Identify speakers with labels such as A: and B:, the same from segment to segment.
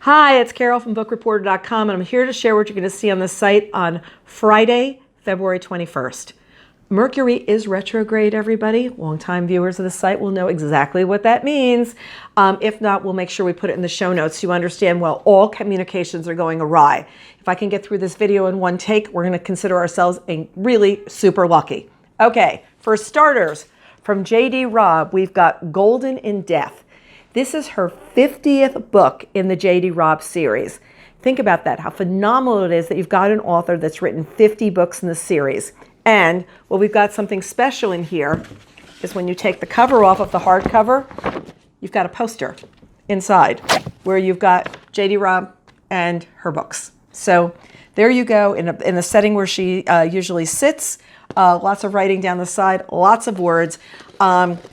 A: Hi, it's Carol from bookreporter.com, and I'm here to share what you're going to see on the site on Friday, February 21st. Mercury is retrograde, everybody. Longtime viewers of the site will know exactly what that means. If not, we'll make sure we put it in the show notes so you understand well all communications are going awry. If I can get through this video in one take, we're going to consider ourselves really super lucky. Okay, for starters, from J.D. Robb, we've got Golden in Death. This is her 50th book in the J.D. Robb series. Think about that, how phenomenal it is that you've got an author that's written 50 books in the series. And well, we've got something special in here is when you take the cover off of the hardcover, you've got a poster inside where you've got J.D. Robb and her books. So there you go in the setting where she usually sits. Lots of writing down the side, lots of words.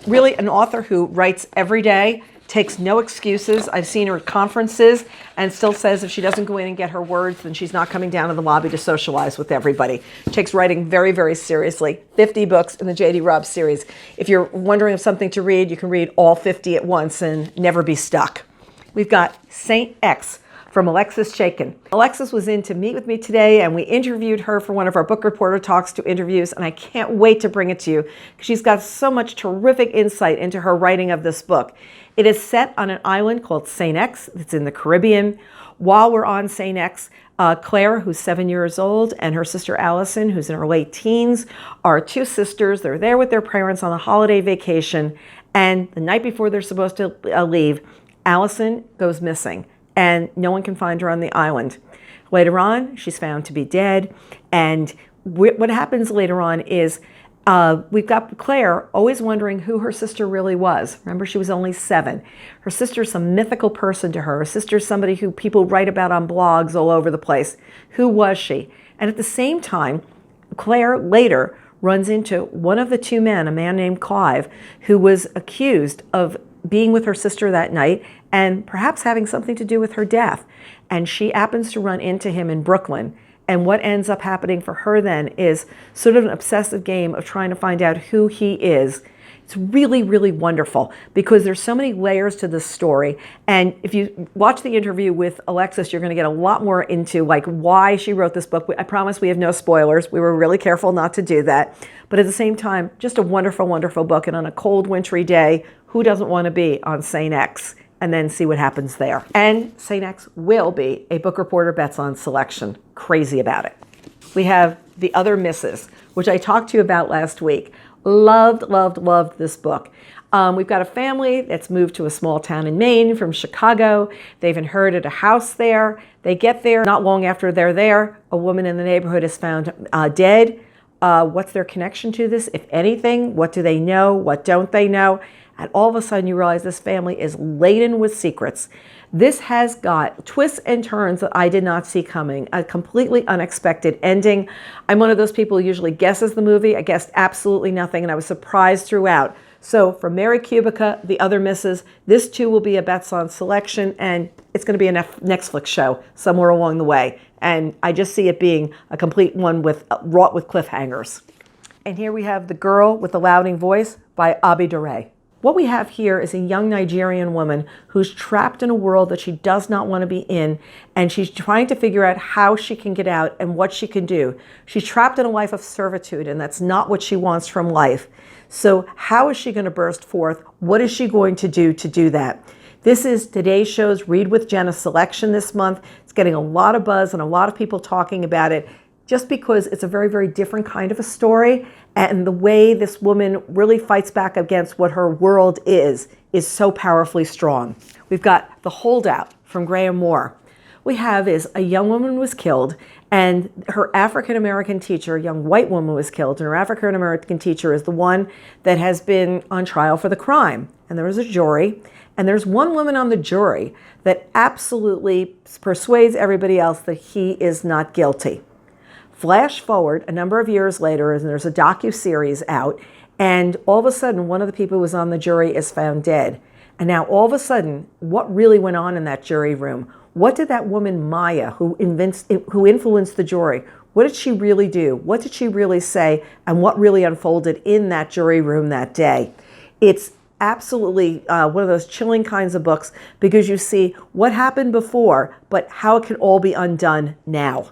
A: Really an author who writes every day, takes no excuses. I've seen her at conferences and still says if she doesn't go in and get her words, then she's not coming down to the lobby to socialize with everybody. Takes writing very, very seriously. 50 books in the J.D. Robb series. If you're wondering of something to read, you can read all 50 at once and never be stuck. We've got Saint X from Alexis Schaitkin. Alexis was in to meet with me today, and we interviewed her for one of our Book Reporter Talks to interviews, and I can't wait to bring it to you because she's got so much terrific insight into her writing of this book. It is set on an island called Saint X. It's in the Caribbean. While we're on Saint X, Claire, who's 7 years old, and her sister Allison, who's in her late teens, are two sisters. They're there with their parents on a holiday vacation, and the night before they're supposed to leave, Allison goes missing, and no one can find her on the island. Later on, she's found to be dead, and what happens later on is we've got Claire always wondering who her sister really was. Remember, she was only 7. Her sister's some mythical person to her. Her sister's somebody who people write about on blogs all over the place. Who was she? And at the same time, Claire later runs into one of the two men, a man named Clive, who was accused of being with her sister that night and perhaps having something to do with her death. And she happens to run into him in Brooklyn. And what ends up happening for her then is sort of an obsessive game of trying to find out who he is. It's really, really wonderful because there's so many layers to this story. And if you watch the interview with Alexis, you're going to get a lot more into like why she wrote this book. I promise we have no spoilers. We were really careful not to do that. But at the same time, just a wonderful, wonderful book. And on a cold, wintry day, who doesn't want to be on St. X? And then see what happens there. And St. X will be a Book Reporter Bets On selection. Crazy about it. We have The Other Misses, which I talked to you about last week. Loved, loved, loved this book. We've got a family that's moved to a small town in Maine from Chicago. They've inherited a house there. They get there. Not long after they're there, a woman in the neighborhood is found dead. What's their connection to this, if anything? What do they know? What don't they know? And all of a sudden you realize this family is laden with secrets. This has got twists and turns that I did not see coming, a completely unexpected ending. I'm one of those people who usually guesses the movie. I guessed absolutely nothing, and I was surprised throughout. So for Mary Kubica, The Other Misses, this too will be a Bets On selection, and it's going to be a Netflix show somewhere along the way. And I just see it being a complete one wrought with cliffhangers. And here we have The Girl with the Louding Voice by Abi Dure. What we have here is a young Nigerian woman who's trapped in a world that she does not want to be in, and she's trying to figure out how she can get out and what she can do. She's trapped in a life of servitude, and that's not what she wants from life. So how is she going to burst forth? What is she going to do that? This is today's show's Read with Jenna selection this month. It's getting a lot of buzz and a lot of people talking about it, just because it's a very, very different kind of a story. And the way this woman really fights back against what her world is so powerfully strong. We've got The Holdout from Graham Moore. We have is a young woman was killed, and her African-American teacher, a young white woman was killed, and her African-American teacher is the one that has been on trial for the crime. And there was a jury, and there's one woman on the jury that absolutely persuades everybody else that he is not guilty. Flash forward a number of years later, and there's a docu-series out, and all of a sudden, one of the people who was on the jury is found dead. And now, all of a sudden, what really went on in that jury room? What did that woman, Maya, who influenced the jury, what did she really do? What did she really say? And what really unfolded in that jury room that day? It's absolutely one of those chilling kinds of books because you see what happened before, but how it can all be undone now.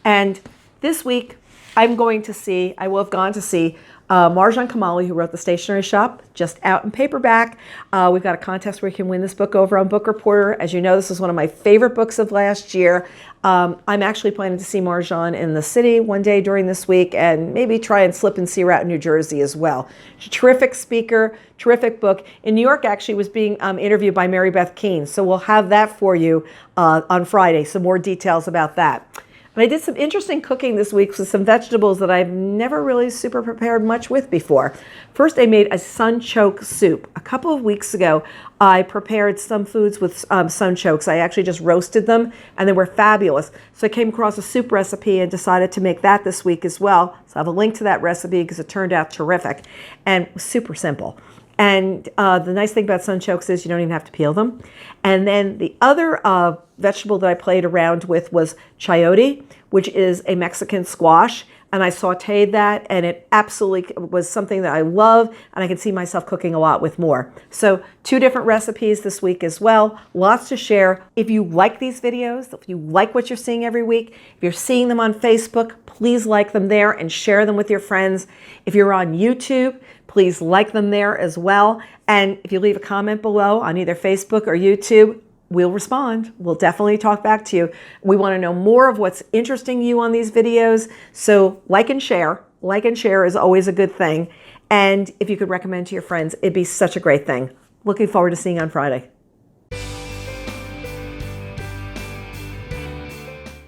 A: And this week, I will have gone to see Marjan Kamali, who wrote The Stationery Shop, just out in paperback. We've got a contest where you can win this book over on Book Reporter. As you know, this is one of my favorite books of last year. I'm actually planning to see Marjan in the city one day during this week and maybe try and slip and see her out in New Jersey as well. She's a terrific speaker, terrific book. In New York, actually, was being interviewed by Mary Beth Keane. So we'll have that for you on Friday, some more details about that. And I did some interesting cooking this week with some vegetables that I've never really super prepared much with before. First, I made a sunchoke soup. A couple of weeks ago, I prepared some foods with sunchokes. I actually just roasted them, and they were fabulous. So I came across a soup recipe and decided to make that this week as well. So I have a link to that recipe because it turned out terrific and super simple. And the nice thing about sunchokes is you don't even have to peel them. And then the other vegetable that I played around with was chayote, which is a Mexican squash. And I sauteed that, and it absolutely was something that I love, and I can see myself cooking a lot with more. So 2 different recipes this week as well. Lots to share. If you like these videos, if you like what you're seeing every week, if you're seeing them on Facebook, please like them there and share them with your friends. If you're on YouTube, please like them there as well. And if you leave a comment below on either Facebook or YouTube, we'll respond. We'll definitely talk back to you. We want to know more of what's interesting you on these videos. So like and share. Like and share is always a good thing. And if you could recommend to your friends, it'd be such a great thing. Looking forward to seeing you on Friday.